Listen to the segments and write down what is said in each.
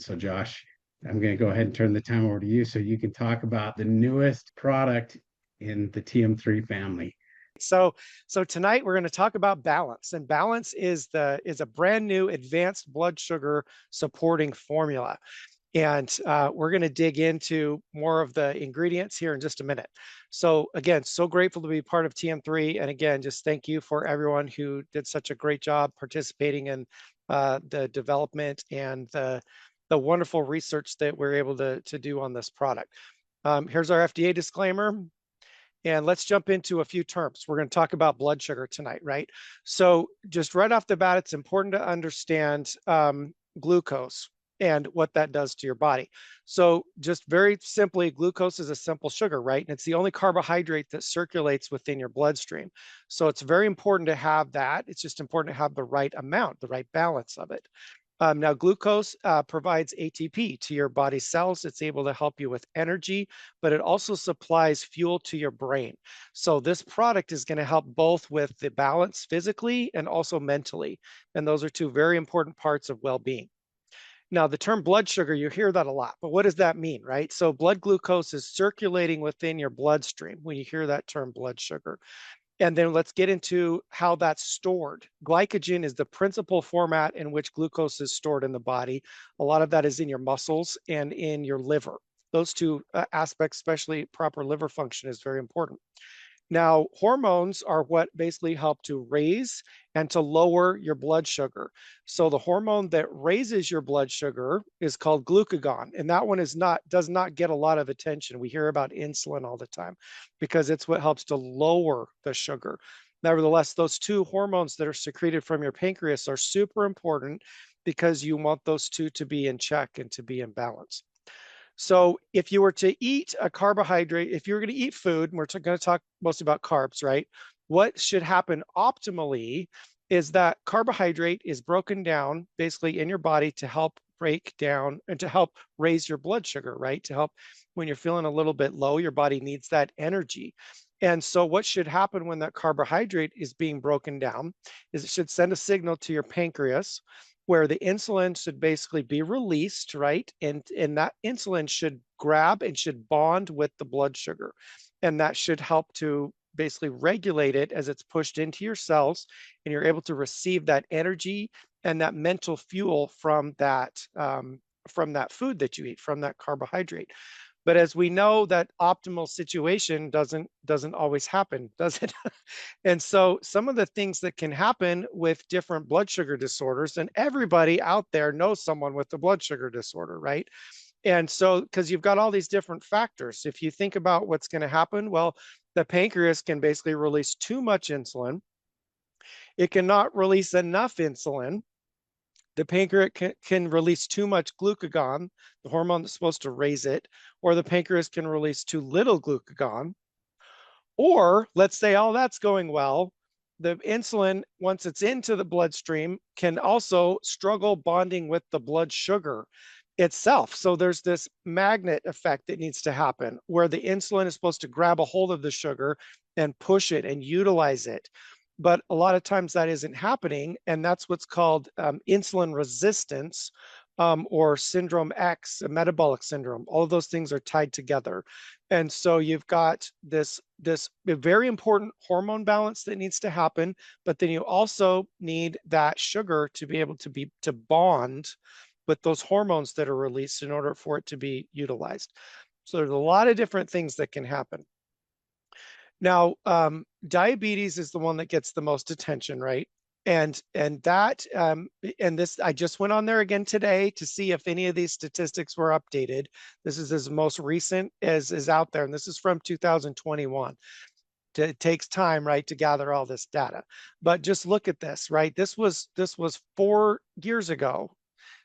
so Josh, I'm going to go ahead and turn the time over to you so you can talk about the newest product in the TM3 family. So tonight we're going to talk about Balance, and Balance is a brand new advanced blood sugar supporting formula. And we're going to dig into more of the ingredients here in just a minute. So again, so grateful to be part of TM3. And again, just thank you for everyone who did such a great job participating in the development and the wonderful research that we're able to do on this product. Here's our FDA disclaimer. And let's jump into a few terms. We're going to talk about blood sugar tonight, right? So just right off the bat, it's important to understand glucose and what that does to your body. So just very simply, glucose is a simple sugar, right? And it's the only carbohydrate that circulates within your bloodstream. So it's very important to have that. It's just important to have the right amount, the right balance of it. Now, glucose provides ATP to your body cells. It's able to help you with energy, but it also supplies fuel to your brain. So this product is going to help both with the balance physically and also mentally. And those are two very important parts of well-being. Now, the term blood sugar, you hear that a lot, but what does that mean, right? So blood glucose is circulating within your bloodstream when you hear that term blood sugar. And then let's get into how that's stored. Glycogen is the principal format in which glucose is stored in the body. A lot of that is in your muscles and in your liver. Those two aspects, especially proper liver function, is very important. Now, hormones are what basically help to raise and to lower your blood sugar. So the hormone that raises your blood sugar is called glucagon, and that one does not get a lot of attention. We hear about insulin all the time because it's what helps to lower the sugar. Nevertheless, those two hormones that are secreted from your pancreas are super important because you want those two to be in check and to be in balance. So if you were to eat a carbohydrate, if you were going to eat food, and we're going to talk mostly about carbs, right? What should happen optimally is that carbohydrate is broken down basically in your body to help break down and to help raise your blood sugar, right? To help when you're feeling a little bit low, your body needs that energy. And so what should happen when that carbohydrate is being broken down is it should send a signal to your pancreas where the insulin should basically be released, right? And that insulin should grab and should bond with the blood sugar. And that should help to basically regulate it as it's pushed into your cells and you're able to receive that energy and that mental fuel from that food that you eat, from that carbohydrate. But as we know, that optimal situation doesn't always happen, does it? And so some of the things that can happen with different blood sugar disorders, and everybody out there knows someone with a blood sugar disorder, right? And so, because you've got all these different factors, if you think about what's going to happen, well, the pancreas can basically release too much insulin. It cannot release enough insulin. The pancreas can release too much glucagon, the hormone that's supposed to raise it, or the pancreas can release too little glucagon. Or let's say all that's going well, the insulin, once it's into the bloodstream, can also struggle bonding with the blood sugar itself. So there's this magnet effect that needs to happen where the insulin is supposed to grab a hold of the sugar and push it and utilize it. But a lot of times that isn't happening. And that's what's called insulin resistance or syndrome X, a metabolic syndrome. All of those things are tied together. And so you've got this very important hormone balance that needs to happen, but then you also need that sugar to be able to bond with those hormones that are released in order for it to be utilized. So there's a lot of different things that can happen. Now, diabetes is the one that gets the most attention, right? And this, I just went on there again today to see if any of these statistics were updated. This is as most recent as is out there, and this is from 2021. It takes time, right, to gather all this data. But just look at this, right? This was 4 years ago.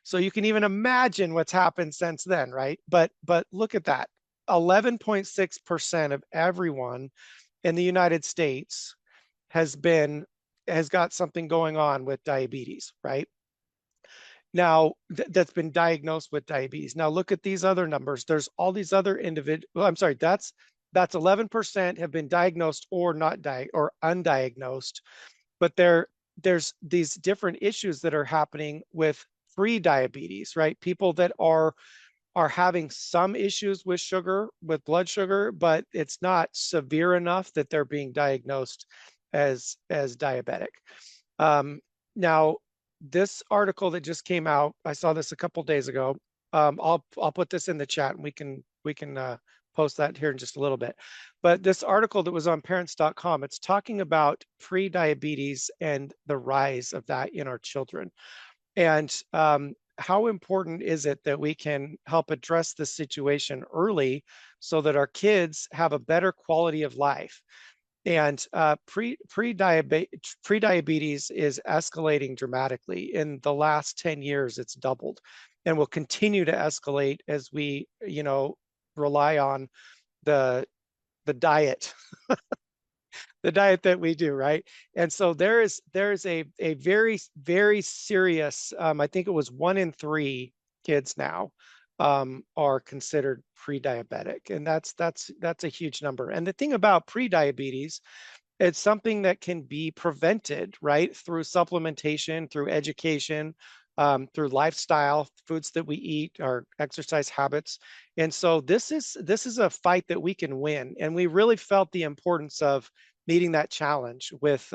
So you can even imagine what's happened since then, right? But look at that. 11.6% of everyone in the United States has got something going on with diabetes, right? Now, that's been diagnosed with diabetes. Now, look at these other numbers. There's all these other individuals. Well, I'm sorry, that's 11% have been diagnosed or not or undiagnosed. But there's these different issues that are happening with pre-diabetes, right? People that are having some issues with sugar, with blood sugar, but it's not severe enough that they're being diagnosed as diabetic. Now, this article that just came out, I saw this a couple days ago. I'll put this in the chat, and we can post that here in just a little bit. But this article that was on parents.com, it's talking about pre-diabetes and the rise of that in our children. And how important is it that we can help address this situation early so that our kids have a better quality of life? And pre-diabetes is escalating dramatically. In the last 10 years, it's doubled and will continue to escalate as we, rely on the diet, the diet that we do, right? And so there's a very, very serious, I think it was 1 in 3 kids now are considered pre-diabetic. And that's a huge number. And the thing about pre-diabetes, it's something that can be prevented, right? Through supplementation, through education, through lifestyle, foods that we eat, our exercise habits. And so this is a fight that we can win. And we really felt the importance of meeting that challenge with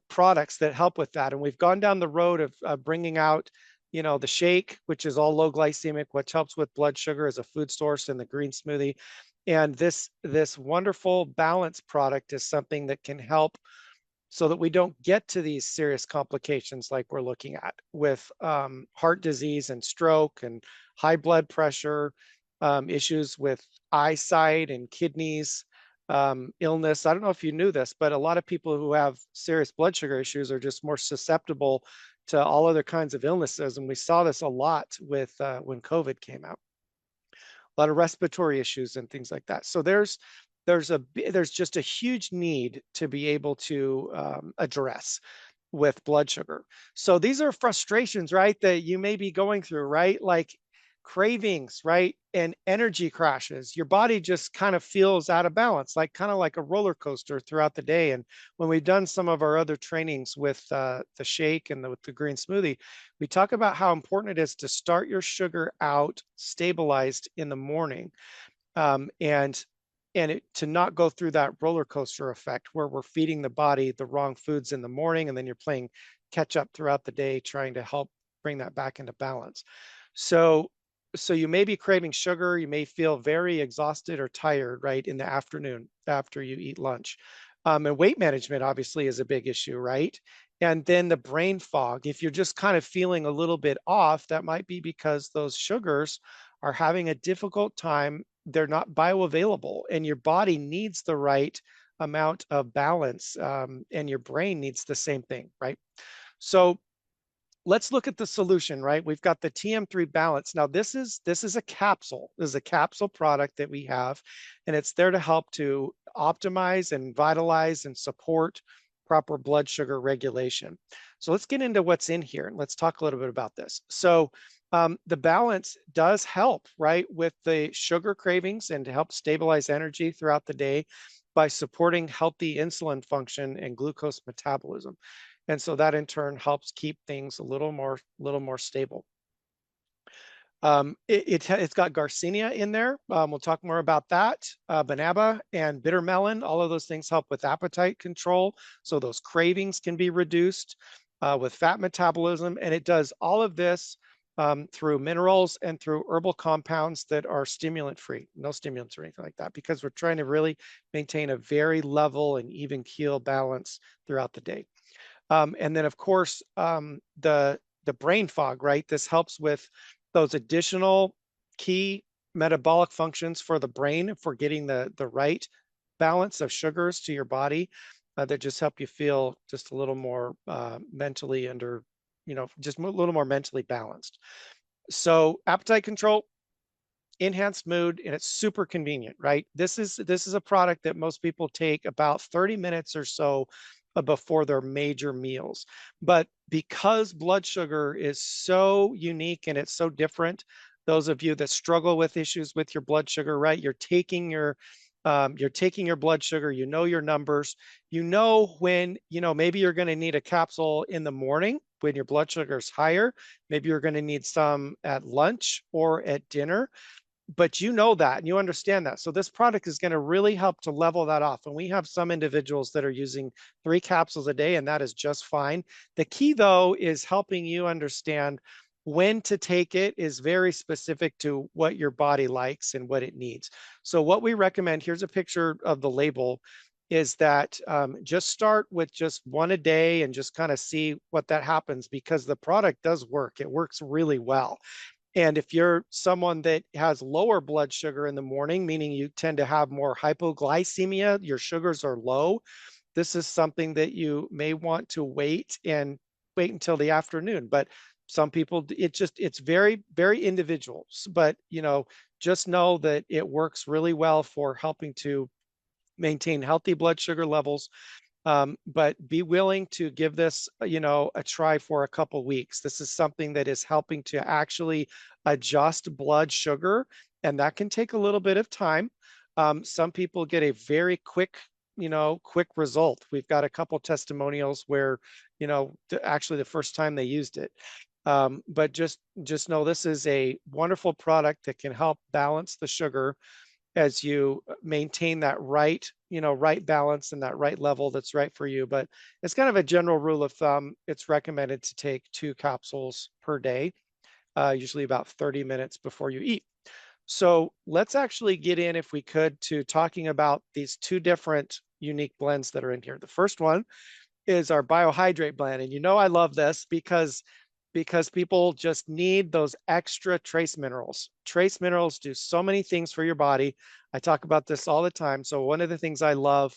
products that help with that. And we've gone down the road of bringing out, the shake, which is all low glycemic, which helps with blood sugar as a food source, in the green smoothie. And this wonderful balance product is something that can help so that we don't get to these serious complications like we're looking at with heart disease and stroke and high blood pressure, issues with eyesight and kidneys, illness. I don't know if you knew this, but a lot of people who have serious blood sugar issues are just more susceptible to all other kinds of illnesses. And we saw this a lot with when COVID came out, a lot of respiratory issues and things like that. So there's just a huge need to be able to address with blood sugar. So these are frustrations, right, that you may be going through, right? Like cravings, right? And energy crashes. Your body just kind of feels out of balance, like kind of like a roller coaster throughout the day. And when we've done some of our other trainings with the shake and with the green smoothie, we talk about how important it is to start your sugar out stabilized in the morning. And to not go through that roller coaster effect where we're feeding the body the wrong foods in the morning, and then you're playing catch up throughout the day, trying to help bring that back into balance. So you may be craving sugar. You may feel very exhausted or tired, right, in the afternoon after you eat lunch. And weight management obviously is a big issue, right? And then the brain fog. If you're just kind of feeling a little bit off, that might be because those sugars are having a difficult time. They're not bioavailable, and your body needs the right amount of balance, and your brain needs the same thing, right? So let's look at the solution, right? We've got the TM3 Balance. Now this is a capsule. This is a capsule product that we have, and it's there to help to optimize and vitalize and support proper blood sugar regulation. So let's get into what's in here, and let's talk a little bit about this. So the balance does help, right, with the sugar cravings and to help stabilize energy throughout the day by supporting healthy insulin function and glucose metabolism. And so that in turn helps keep things a little more stable. It's got Garcinia in there. We'll talk more about that. Banaba and bitter melon, all of those things help with appetite control. So those cravings can be reduced with fat metabolism. And it does all of this through minerals and through herbal compounds that are stimulant free, no stimulants or anything like that, because we're trying to really maintain a very level and even keel balance throughout the day. And then of course, the brain fog, right? This helps with those additional key metabolic functions for the brain, for getting the right balance of sugars to your body that just help you feel just a little more mentally under, just a little more mentally balanced. So appetite control, enhanced mood, and it's super convenient, right? This is a product that most people take about 30 minutes or so before their major meals. But because blood sugar is so unique and it's so different, those of you that struggle with issues with your blood sugar, right? You're taking your You're taking your blood sugar, you know your numbers, you know when, maybe you're going to need a capsule in the morning when your blood sugar is higher. Maybe you're going to need some at lunch or at dinner, but you know that and you understand that. So this product is going to really help to level that off. And we have some individuals that are using 3 capsules a day, and that is just fine. The key, though, is helping you understand when to take it is very specific to what your body likes and what it needs. So what we recommend, here's a picture of the label, is that just start with just 1 a day and just kind of see what that happens, because the product does work. It works really well. And if you're someone that has lower blood sugar in the morning, meaning you tend to have more hypoglycemia, your sugars are low, this is something that you may want to wait until the afternoon. But some people, it's very, very individual. But, just know that it works really well for helping to maintain healthy blood sugar levels. But be willing to give this, a try for a couple weeks. This is something that is helping to actually adjust blood sugar, and that can take a little bit of time. Some people get a very quick result. We've got a couple testimonials where, actually the first time they used it. But just know this is a wonderful product that can help balance the sugar as you maintain that right balance and that right level that's right for you. But it's kind of a general rule of thumb. It's recommended to take 2 capsules per day, usually about 30 minutes before you eat. So let's actually get in, if we could, to talking about these 2 different unique blends that are in here. The first one is our biohydrate blend. And I love this because people just need those extra trace minerals. Trace minerals do so many things for your body. I talk about this all the time. So one of the things I love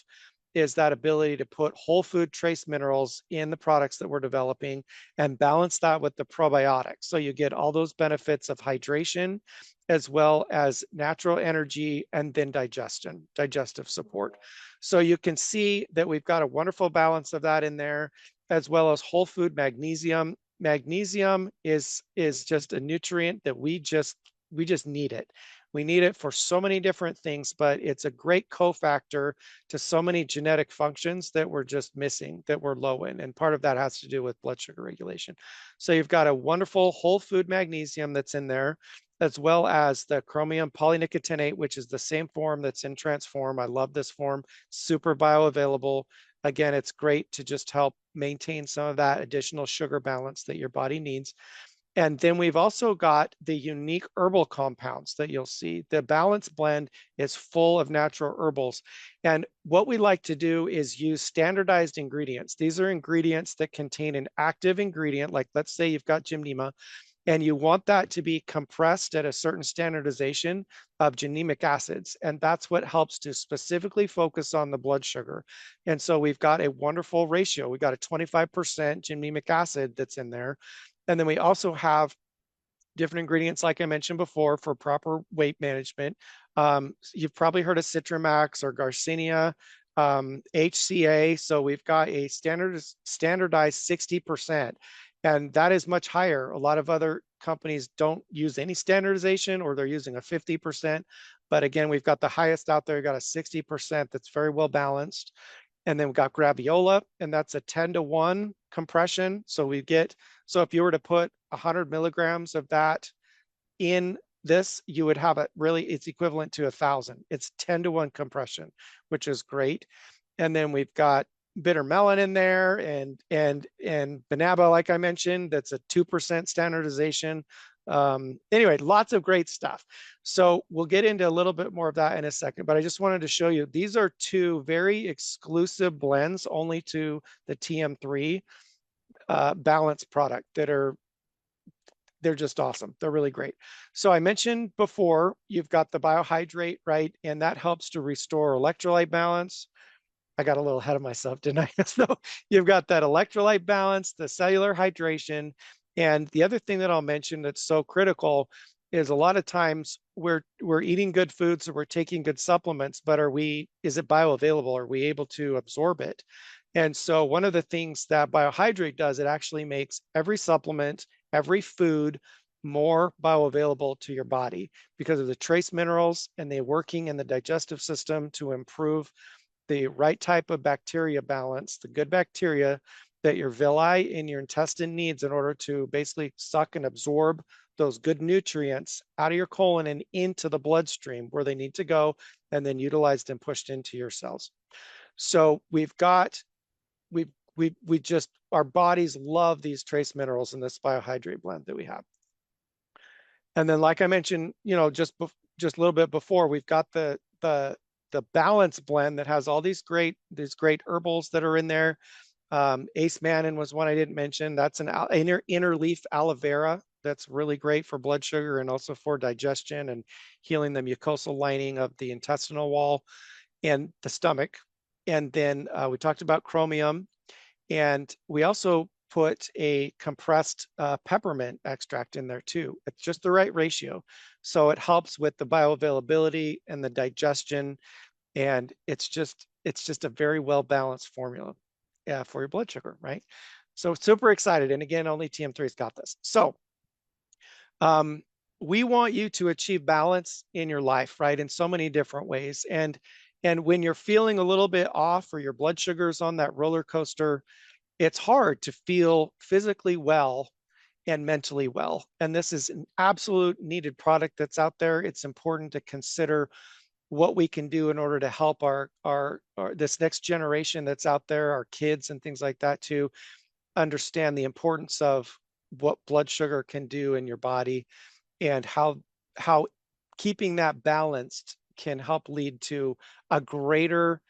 is that ability to put whole food trace minerals in the products that we're developing and balance that with the probiotics. So you get all those benefits of hydration, as well as natural energy, and then digestive support. So you can see that we've got a wonderful balance of that in there, as well as whole food magnesium. Magnesium is just a nutrient that we just need it. We need it for so many different things, but it's a great cofactor to so many genetic functions that we're just missing, that we're low in. And part of that has to do with blood sugar regulation. So you've got a wonderful whole food magnesium that's in there, as well as the chromium polynicotinate, which is the same form that's in Transform. I love this form, super bioavailable. Again, it's great to just help maintain some of that additional sugar balance that your body needs. And then we've also got the unique herbal compounds that you'll see. The Balance blend is full of natural herbals. And what we like to do is use standardized ingredients. These are ingredients that contain an active ingredient, like let's say you've got Gymnema, and you want that to be compressed at a certain standardization of gymnemic acids. And that's what helps to specifically focus on the blood sugar. And so we've got a wonderful ratio. We've got a 25% gymnemic acid that's in there. And then we also have different ingredients, like I mentioned before, for proper weight management. You've probably heard of Citramax or Garcinia, HCA. So we've got a standardized 60%. And that is much higher. A lot of other companies don't use any standardization, or they're using a 50%. But again, we've got the highest out there. We've got a 60% that's very well balanced. And then we've got Graviola, and that's a 10-to-1 compression. So if you were to put 100 milligrams of that in this, you would have it's equivalent to 1,000. It's 10-to-1 compression, which is great. And then we've got bitter melon in there, and Banaba, like I mentioned, that's a 2% standardization. Anyway, lots of great stuff. So we'll get into a little bit more of that in a second, but I just wanted to show you, these are 2 very exclusive blends only to the TM3 Balance product they're just awesome. They're really great. So I mentioned before, you've got the biohydrate, right? And that helps to restore electrolyte balance. I got a little ahead of myself, didn't I? So you've got that electrolyte balance, the cellular hydration. And the other thing that I'll mention that's so critical is a lot of times we're eating good foods, or we're taking good supplements, but is it bioavailable? Are we able to absorb it? And so one of the things that biohydrate does, it actually makes every supplement, every food more bioavailable to your body because of the trace minerals and they working in the digestive system to improve the right type of bacteria balance, the good bacteria that your villi in your intestine needs in order to basically suck and absorb those good nutrients out of your colon and into the bloodstream where they need to go, and then utilized and pushed into your cells. So we just, our bodies love these trace minerals in this biohydrate blend that we have. And then, like I mentioned, just a little bit before, we've got the balance blend that has all these great herbals that are in there. Ace Mannin was one I didn't mention. That's an inner leaf aloe vera. That's really great for blood sugar and also for digestion and healing the mucosal lining of the intestinal wall and the stomach. And then we talked about chromium, and we also put a compressed peppermint extract in there too. It's just the right ratio. So it helps with the bioavailability and the digestion. And it's just a very well-balanced formula for your blood sugar, right? So super excited. And again, only TM3's got this. So we want you to achieve balance in your life, right? In so many different ways. And when you're feeling a little bit off or your blood sugar's on that roller coaster, it's hard to feel physically well and mentally well. And this is an absolute needed product that's out there. It's important to consider what we can do in order to help our this next generation that's out there, our kids and things like that, to understand the importance of what blood sugar can do in your body and how keeping that balanced can help lead to a greater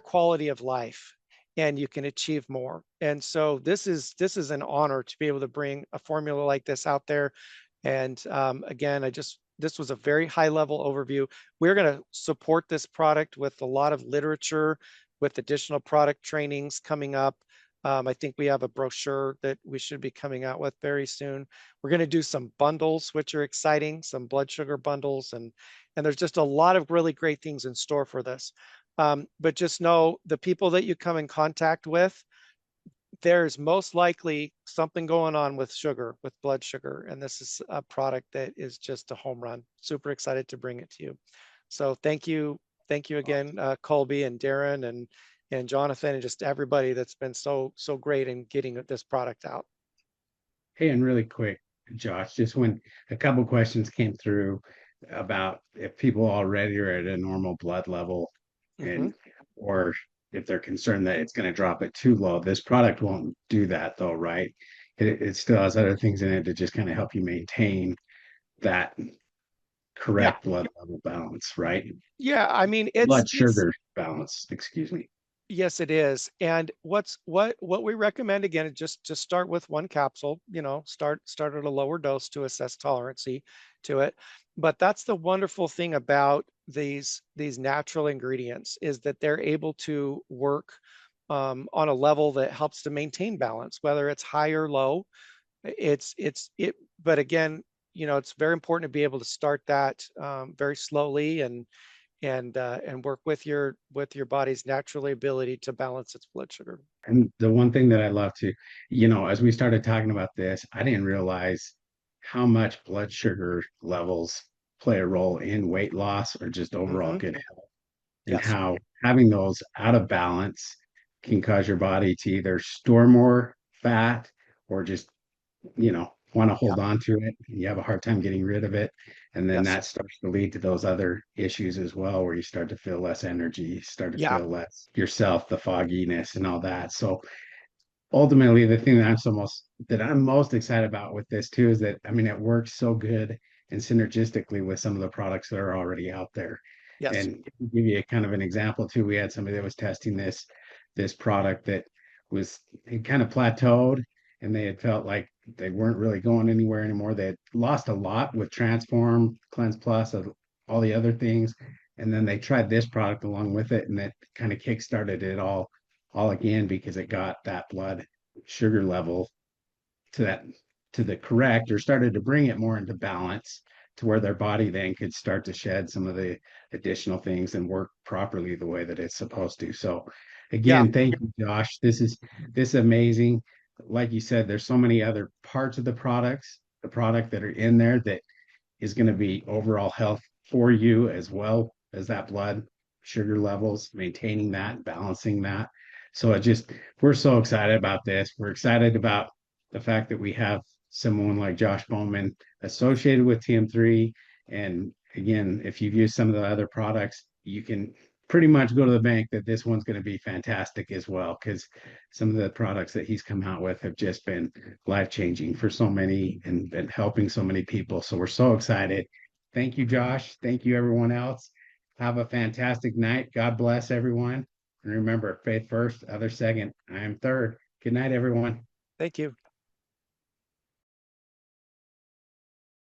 quality of life, and you can achieve more. And so this is an honor to be able to bring a formula like this out there. And again, this was a very high level overview. We're going to support this product with a lot of literature, with additional product trainings coming up. I think we have a brochure that we should be coming out with very soon. We're going to do some bundles, which are exciting, some blood sugar bundles, and there's just a lot of really great things in store for this. But just know the people that you come in contact with, there's most likely something going on with blood sugar. And this is a product that is just a home run. Super excited to bring it to you. So thank you. Thank you again, Colby and Darren and Jonathan and just everybody that's been so great in getting this product out. Hey, and really quick, Josh, just when a couple questions came through about if people already are at a normal blood level Mm-hmm. and or if they're concerned that it's going to drop it too low. This product won't do that though, right? It still has other things in it to just kind of help you maintain that Yeah. correct blood level balance, right? Yeah. I mean, Blood it's sugar balance, excuse me. yes, it is. And what we recommend again is just start with one capsule, start at a lower dose to assess tolerancy to it. But that's the wonderful thing about these natural ingredients is that they're able to work on a level that helps to maintain balance, whether it's high or low. But again, it's very important to be able to start that very slowly and work with your body's natural ability to balance its blood sugar. And the one thing that I love to, as we started talking about this, I didn't realize how much blood sugar levels play a role in weight loss or just overall Mm-hmm. good health, and Yes. how having those out of balance can cause your body to either store more fat or just want to Yeah. hold on to it. You have a hard time getting rid of it. And then Yes. that starts to lead to those other issues as well, where you start to feel less energy, you start to Yeah. feel less yourself, the fogginess and all that. So ultimately, the thing that I'm most excited about with this too is that I mean it works so good and synergistically with some of the products that are already out there. Yes. And to give you a kind of an example too, we had somebody that was testing this product that was it kind of plateaued, and they had felt like they weren't really going anywhere anymore. They had lost a lot with Transform, Cleanse Plus, all the other things, and then they tried this product along with it, and that kind of kickstarted it all again because it got that blood sugar level to that to the correct or started to bring it more into balance to where their body then could start to shed some of the additional things and work properly the way that it's supposed to. So Yeah. again, thank you, Josh. This is amazing. Like you said, there's so many other parts of the products the product that are in there that is going to be overall health for you, as well as that blood sugar levels, maintaining that, balancing that. So we're so excited about this. We're excited about the fact that we have someone like Josh Bowman associated with TM3. And again, if you've used some of the other products, you can pretty much go to the bank that this one's going to be fantastic as well, because some of the products that he's come out with have just been life changing for so many and been helping so many people. So we're so excited. Thank you, Josh. Thank you, everyone else. Have a fantastic night. God bless everyone. And remember, faith first, others second. I am third. Good night, everyone. Thank you.